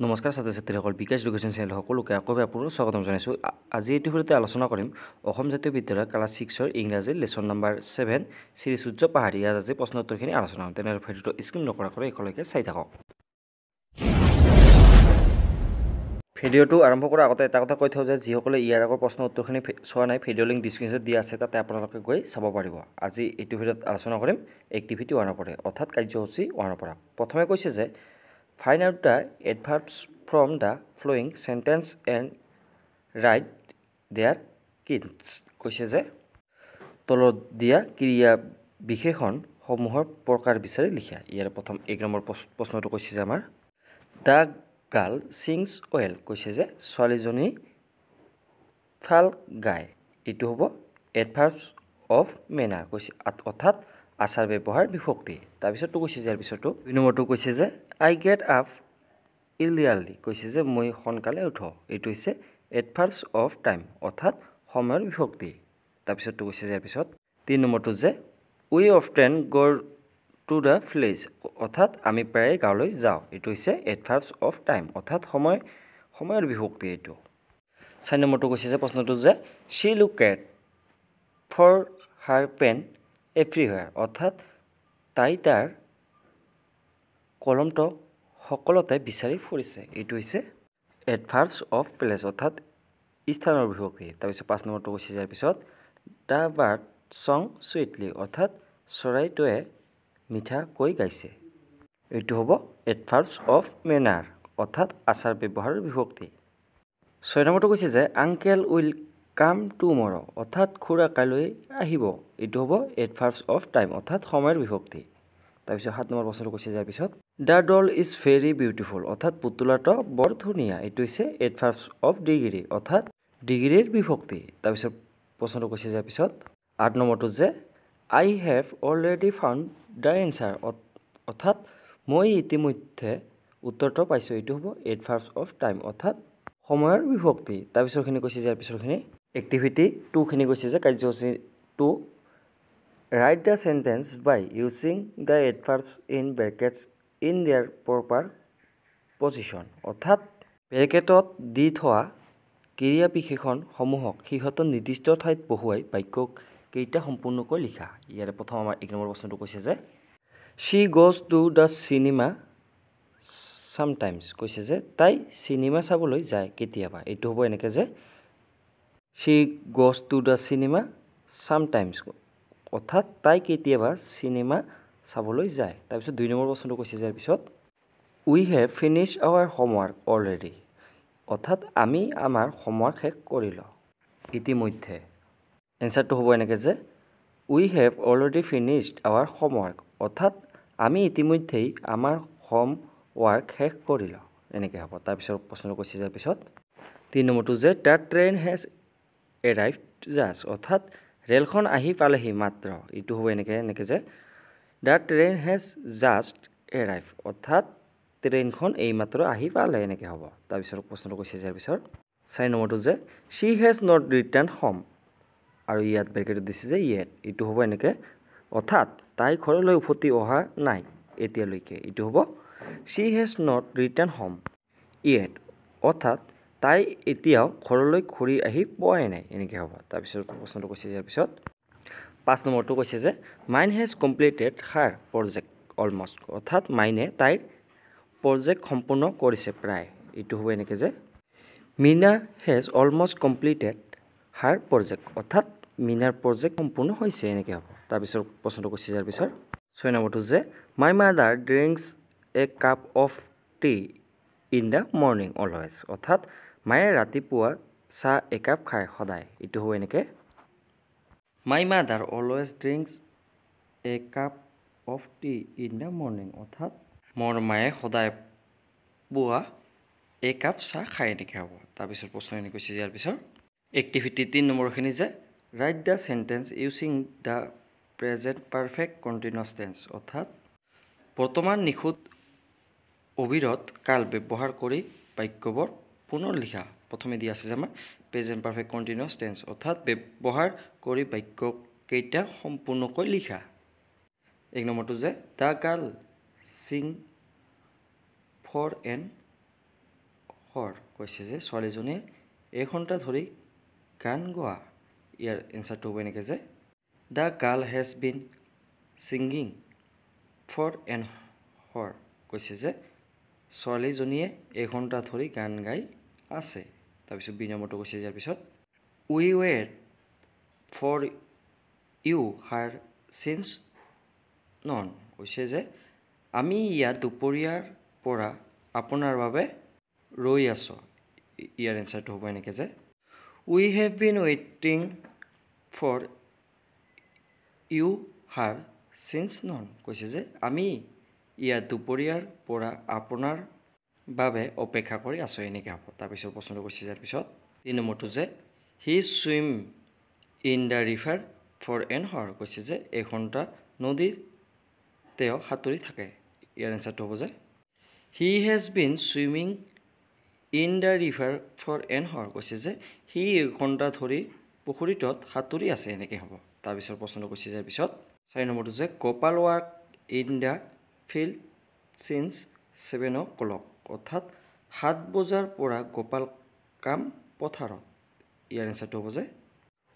নমস্কাৰ ছাত্ৰ ছাত্ৰীসকল, বিকাশ এডুকেশ্যন চেনেল সকলোকে আকৌ আপোনালোক স্বাগতম জনাইছোঁ। আজি এইটো ভিডিঅ'তে আলোচনা কৰিম অসম জাতীয় বিদ্যালয় ক্লাছ 6ৰ ইংৰাজী লেচন নম্বৰ 7 শ্ৰী সূৰ্য পাহাৰী। ইয়াত আজি প্ৰশ্ন উত্তৰখিনি আলোচনা কৰিম। তেনেহ'লে ভিডিঅ'টো স্কিপ নকৰাকৈ একেলগে চাই থাকক। ভিডিঅ'টো আৰম্ভ কৰাৰ আগতে এটা কথা কৈ থওঁ যে যিসকলে ইয়াৰ আগৰ প্ৰশ্ন উত্তৰখিনি চোৱা নাই, ভিডিঅ' লিংক ডিছক্ৰিপশ্যনত দিয়া আছে, তাতে আপোনালোকে গৈ চাব পাৰিব। আজি এইটো ভিডিঅ'ত আলোচনা কৰিম এক্টিভিটি 1ৰ পৰা, অৰ্থাৎ কাৰ্যসূচী 1ৰ পৰা। প্ৰথমে কৈছে যে find out the adverbs from the following sentence and write their kinds. কৈছে যে তলত দিয়া ক্ৰিয়া বিশেষণসমূহৰ প্ৰকাৰ বিচাৰি লিখা। ইয়াৰ প্ৰথম 1 নম্বৰ প্ৰশ্নটো কৈছে যে আমাৰ দ্য গাৰ্ল ছিংছ ৱেল। কৈছে যে ছোৱালীজনী ভাল গায়। এইটো হ'ব এডভাৰ্বছ অফ মেনাৰ, কৈছে অৰ্থাৎ আচাৰ ব্যৱহাৰ বিভক্তি। তাৰপিছতটো কৈছে যে ইয়াৰ পিছতো 2 নম্বৰটো কৈছে যে আই গেট আপ ইৰ্লিয়াৰলি। কৈছে যে মই সোনকালে উঠো। এইটো হৈছে এডভাৰ্বছ অফ টাইম, অৰ্থাৎ সময়ৰ বিভক্তি। তাৰপিছতটো কৈছে যে ইয়াৰ পিছত 3 নম্বৰটো যে উই অফটেন গ'ৰ টু দ্য ভিলেজ, অৰ্থাৎ আমি প্ৰায়ে গাঁৱলৈ যাওঁ। এইটো হৈছে এডভাৰ্বছ অফ টাইম, অৰ্থাৎ সময়ৰ বিভক্তি এইটো। 4 নম্বৰটো কৈছে যে প্ৰশ্নটো যে শ্বি লুকেড ফৰ হাৰ পেন এভৰিৱেৰ, অৰ্থাৎ তাই তাৰ কলমটো সকলোতে বিচাৰি ফুৰিছে। এইটো হৈছে এডভাৰ্বছ অফ প্লেচ, অৰ্থাৎ স্থানৰ বিভক্তি। তাৰপিছত 5 নম্বৰটো কৈছে ইয়াৰ পিছত দ্য বাৰ্ড চং চুইটলি, অৰ্থাৎ চৰাইটোৱে মিঠাকৈ গাইছে। এইটো হ'ব এডভাৰ্বছ অফ মেনাৰ, অৰ্থাৎ আচাৰ ব্যৱহাৰৰ বিভক্তি। 6 নম্বৰটো কৈছে যে আংকেল উইল কাম টুমৰো, অৰ্থাৎ খুৰা কাইলৈ আহিব। এইটো হ'ব এডভাৰ্বছ অফ টাইম, অৰ্থাৎ সময়ৰ বিভক্তি। তাৰপিছত 7 নম্বৰ প্ৰশ্নটো কৈছে ইয়াৰ পিছত the doll is very beautiful, অৰ্থাৎ পুতলাটো বৰ ধুনীয়া। এইটো হৈছে এডভাৰ্বছ অফ ডিগ্ৰী, অৰ্থাৎ ডিগ্ৰীৰ বিভক্তি। তাৰপিছত প্ৰশ্নটো কৈছে ইয়াৰ পিছত 8 নম্বৰটো যে I have already found the answer, অৰ্থাৎ মই ইতিমধ্যে উত্তৰটো পাইছোঁ। এইটো হ'ব এডভাৰ্বছ অফ টাইম, অৰ্থাৎ সময়ৰ বিভক্তি। তাৰপিছৰখিনি কৈছে যে ইয়াৰ পিছৰখিনি এক্টিভিটি 2খিনি কৈছে যে কাৰ্যসূচী 2 write the sentence by using the adverbs in brackets in their proper position, অৰ্থাৎ ব্ৰেকেটত দি থোৱা ক্ৰিয়া বিশেষণসমূহক সিহঁতৰ নিৰ্দিষ্ট ঠাইত বহুৱাই বাক্য কেইটা সম্পূৰ্ণকৈ লিখা। ইয়াৰে প্ৰথম আমাৰ 1 নম্বৰ প্ৰশ্নটো কৈছে যে she goes to the cinema sometimes. কৈছে যে তাই চিনেমা চাবলৈ যায় কেতিয়াবা। এইটো হ'ব এনেকৈ যে she goes to the cinema sometimes, অৰ্থাৎ তাই কেতিয়াবা চিনেমা চাবলৈ যায়। তাৰপিছত 2 নম্বৰ প্ৰশ্নটো কৈছে যে ইয়াৰ পিছত we have finish our homework already, অৰ্থাৎ আমি আমাৰ হোমৱৰ্ক শেষ কৰিলোঁ ইতিমধ্যে। এনচাৰটো হ'ব এনেকৈ যে we have already finished our homework, অৰ্থাৎ আমি ইতিমধ্যেই আমাৰ হোমৱৰ্ক শেষ কৰিলোঁ, এনেকৈ হ'ব। তাৰপিছত প্ৰশ্নটো কৈছে ইয়াৰ পিছত 3 নম্বৰটো যে the train has arrived just, অৰ্থাৎ ৰেলখন আহি পালেহি মাত্ৰ। এইটো হ'ব এনেকৈ যে the train has just arrive, অৰ্থাৎ ট্ৰেইনখন এইমাত্ৰ আহি পালে, এনেকৈ হ'ব। তাৰপিছত প্ৰশ্নটো কৈছে ইয়াৰ পিছত 4 নম্বৰটো যে she has not return home, আৰু ইয়াত ব্ৰেকেটত দিছে যে য়েট। এইটো হ'ব এনেকৈ, অৰ্থাৎ তাই ঘৰলৈ উভতি অহা নাই এতিয়ালৈকে। এইটো হ'ব she has not return home yet, অৰ্থাৎ তাই এতিয়াও ঘৰলৈ ঘূৰি আহি পোৱাই নাই, এনেকৈ হ'ব। তাৰপিছত প্ৰশ্নটো কৈছে ইয়াৰ পিছত 5 নম্বৰটো কৈছে যে mine has completed her project almost, অৰ্থাৎ মাইনে তাইৰ প্ৰজেক্ট সম্পূৰ্ণ কৰিছে প্ৰায়। এইটো হ'ব এনেকৈ যে Meena has almost completed her project, অৰ্থাৎ মিনাৰ প্ৰজেক্ট সম্পূৰ্ণ হৈছে, এনেকৈ হ'ব। তাৰপিছত প্ৰশ্নটো কৈছে ইয়াৰ পিছত 6 নম্বৰটো যে my mother drinks A cup of T in the morning always, অৰ্থাৎ মায়ে ৰাতিপুৱা চাহ একাপ খায় সদায়। এইটো হ'ব এনেকৈ my mother always drinks A cup of T in the morning, অৰ্থাৎ মোৰ মায়ে সদায় পুৱা একাপ চাহ খায়, এনেকৈ হ'ব। তাৰপিছত প্ৰশ্নখিনি কৈছে ইয়াৰ পিছত এক্টিভিটি 3 নম্বৰখিনি যে right the sentence using the present perfect continuous tense, অৰ্থাৎ বৰ্তমান নিখুঁত অবিৰত কাল ব্যৱহাৰ কৰি বাক্যবোৰ পুনৰ লিখা। প্ৰথমে দিয়া আছে যে আমাৰ প্ৰেজেণ্ট পাৰফেক্ট কণ্টিনিউৱাছ টেন্স, অৰ্থাৎ ব্যৱহাৰ কৰি বাক্য কেইটা সম্পূৰ্ণকৈ লিখা। 1 নম্বৰটো যে the girl sing for an hour কৈছে যে ছোৱালীজনীয়ে এঘণ্টা ধৰি গান গোৱা ইয়াৰ এনচাৰটো হ'ব এনেকৈ যে the girl has been singing for an hour কৈছে যে ছোৱালীজনীয়ে এঘণ্টা ধৰি গান গাই আছে তাৰপিছত বি নম্বৰটো কৈছে ইয়াৰ পিছত we were for you here since noon কৈছে যে আমি ইয়াত দুপৰীয়াৰ পৰা আপোনাৰ বাবে ৰৈ আছোঁ ইয়াৰ এনচাৰটো হ'ব এনেকৈ যে উই হেভ বিন ৱেইটিং for you here since noon কৈছে যে আমি ইয়াত দুপৰীয়াৰ পৰা আপোনাৰ বাবে অপেক্ষা কৰি আছোঁ এনেকৈ হ'ব তাৰপিছত প্ৰশ্নটো কৈছে ইয়াৰ পিছত 3 নম্বৰটো যে he swim in the river for an hour কৈছে যে এঘণ্টা নদীৰ তেওঁ সাঁতুৰি থাকে ইয়াৰ এনচাৰটো হ'ব যে he has been swimming in the river for an hour কৈছে যে সি এঘণ্টা ধৰি পুখুৰীটোত সাঁতুৰি আছে এনেকৈ হ'ব তাৰপিছত প্ৰশ্নটো কৈছে ইয়াৰ পিছত 4 নম্বৰটো যে Gopal walk in the field signs 7 o'clock অৰ্থাৎ 7 বজাৰ পৰা গোপাল কাম পথাৰত ইয়াৰ এনচাৰটো হ'ব যে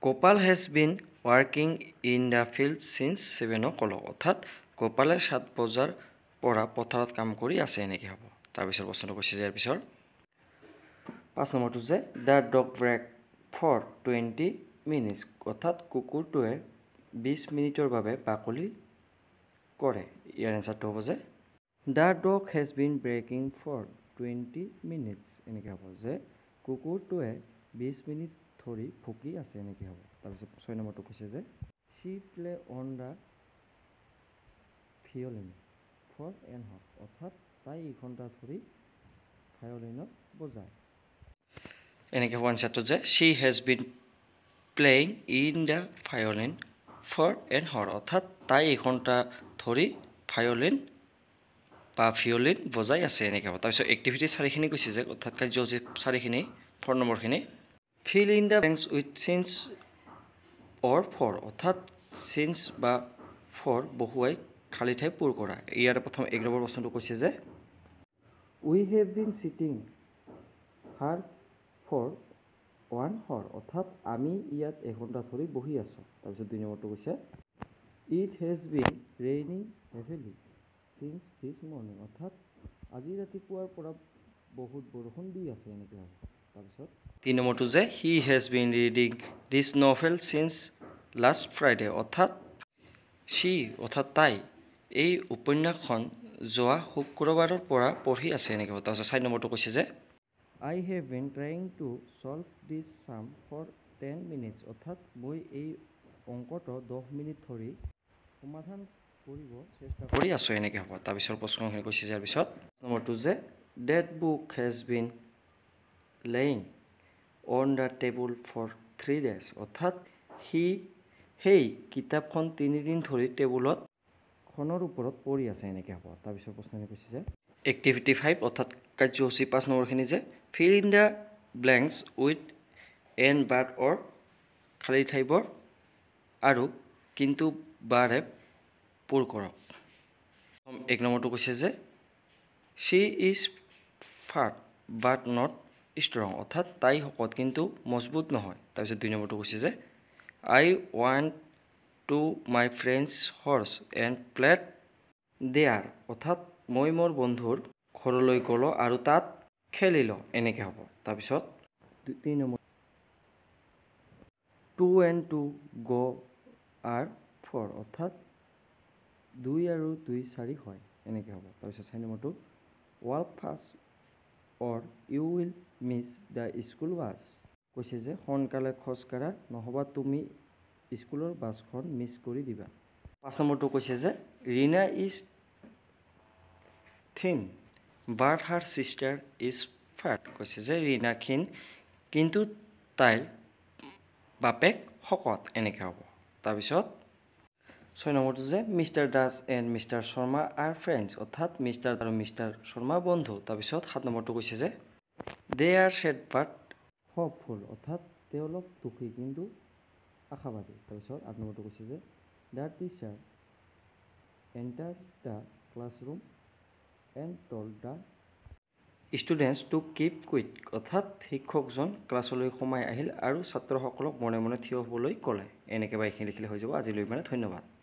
Gopal has been working in the field signs 7 o'clock অৰ্থাৎ গোপালে 7 বজাৰ পৰা পথাৰত কাম কৰি আছে এনেকৈ হ'ব তাৰপিছত প্ৰশ্নটো কৈছে ইয়াৰ পিছত 5 নম্বৰটো যে the dog break for 20 minutes অৰ্থাৎ কুকুৰটোৱে 20 মিনিটৰ বাবে বাকলি কৰে ইয়াৰ এনচাৰটো হ'ব যে the dog has been breaking for 20 minutes এনেকৈ হ'ব যে কুকুৰটোৱে 20 মিনিট ধৰি ভুকি আছে এনেকৈ হ'ব তাৰপিছত 6 নম্বৰটো কৈছে যে she play on the violin for an hour অৰ্থাৎ তাই এঘণ্টা ধৰি ভায়লিনত বজায় এনেকৈ হ'ব এনচাৰটো যে she has been playing in the violin for an hour অৰ্থাৎ তাই এঘণ্টা ধৰি ভায়লিন বা ভিয়লিন বজাই আছে এনেকৈ হ'ব তাৰপিছত এক্টিভিটি 4খিনি কৈছে যে অৰ্থাৎ কাৰ্যসূচী 4খিনি 4 নম্বৰখিনি fill in the blanks with since or for অৰ্থাৎ চিন্স বা ফৰ বহুৱাই খালী ঠাই পূৰ কৰা ইয়াৰ প্ৰথম 1 নম্বৰ প্ৰশ্নটো কৈছে যে we have been sitting here for 1 hour অৰ্থাৎ আমি ইয়াত এঘণ্টা ধৰি বহি আছোঁ তাৰপিছত 2 নম্বৰটো কৈছে it has been raining heavily signs this morning অৰ্থাৎ আজি ৰাতিপুৱাৰ পৰা বহুত বৰষুণ দি আছে এনেকৈ হ'ব তাৰপিছত 3 নম্বৰটো যে he has bin reading this novel signs last Friday অৰ্থাৎ সি অৰ্থাৎ তাই এই উপন্যাসখন যোৱা শুক্ৰবাৰৰ পৰা পঢ়ি আছে এনেকৈ হ'ব তাৰপিছত 4 নম্বৰটো কৈছে যে I have been trying to solve this sum for 10 minutes অৰ্থাৎ মই এই অংকটো 10 মিনিট ধৰি সমাধান কৰিব চেষ্টা কৰি আছোঁ এনেকৈ হ'ব তাৰপিছত প্ৰশ্নখিনি কৈছে ইয়াৰ পিছত নম্বৰটো যে that book has been laying on the table for 3 days অৰ্থাৎ সি সেই কিতাপখন 3 দিন ধৰি টেবুলত খনৰ ওপৰত পৰি আছে এনেকৈ হ'ব তাৰপিছত প্ৰশ্নখিনি কৈছে যে এক্টিভিটি 5 অৰ্থাৎ কাৰ্যসূচী 5 নম্বৰখিনি যে fill in the blanks with an but or খালী ঠাইবোৰ আৰু কিন্তু বাৰে পূৰ কৰক 1 নম্বৰটো কৈছে যে শ্বি ইজ ফাট বাট নট ষ্ট্ৰং অৰ্থাৎ তাই শকত কিন্তু মজবুত নহয় তাৰপিছত 2 নম্বৰটো কৈছে যে I want to my friend's house and played there অৰ্থাৎ মই মোৰ বন্ধুৰ ঘৰলৈ গ'লোঁ আৰু তাত খেলিলোঁ এনেকৈ হ'ব তাৰপিছত 3 নম্বৰ 2 and 2 go are 4 অৰ্থাৎ 2 আৰু 2 4 হয় এনেকৈ হ'ব তাৰপিছত 4 নম্বৰটো walk fast or you will miss the school bus কৈছে যে সোনকালে খোজকাঢ়া নহ'বা তুমি স্কুলৰ বাছখন মিছ কৰি দিবা 5 নম্বৰটো কৈছে যে ৰীনা ইজ থিন বাট হাৰ ছিষ্টাৰ ইজ ফেট কৈছে যে ৰীনা ক্ষীণ কিন্তু তাইৰ বাপেক শকত এনেকৈ হ'ব তাৰপিছত 6 নম্বৰটো যে mister Das and mister Sharma are friends অৰ্থাৎ মিষ্টাৰ আৰু মিষ্টাৰ শৰ্মা বন্ধু তাৰপিছত 7 নম্বৰটো কৈছে যে দে আৰ ছেড বাট হ'পফুল অৰ্থাৎ তেওঁলোক দুখী কিন্তু আশাবাদী তাৰপিছত 8 নম্বৰটো কৈছে যে the teacher enter the classroom and told the students to keep quiet অৰ্থাৎ শিক্ষকজন ক্লাছলৈ সোমাই আহিল আৰু ছাত্ৰসকলক মনে মনে থিয় হ'বলৈ ক'লে। এনেকৈ বা এইখিনি লিখিলে হৈ যাব। আজিলৈ ধন্যবাদ।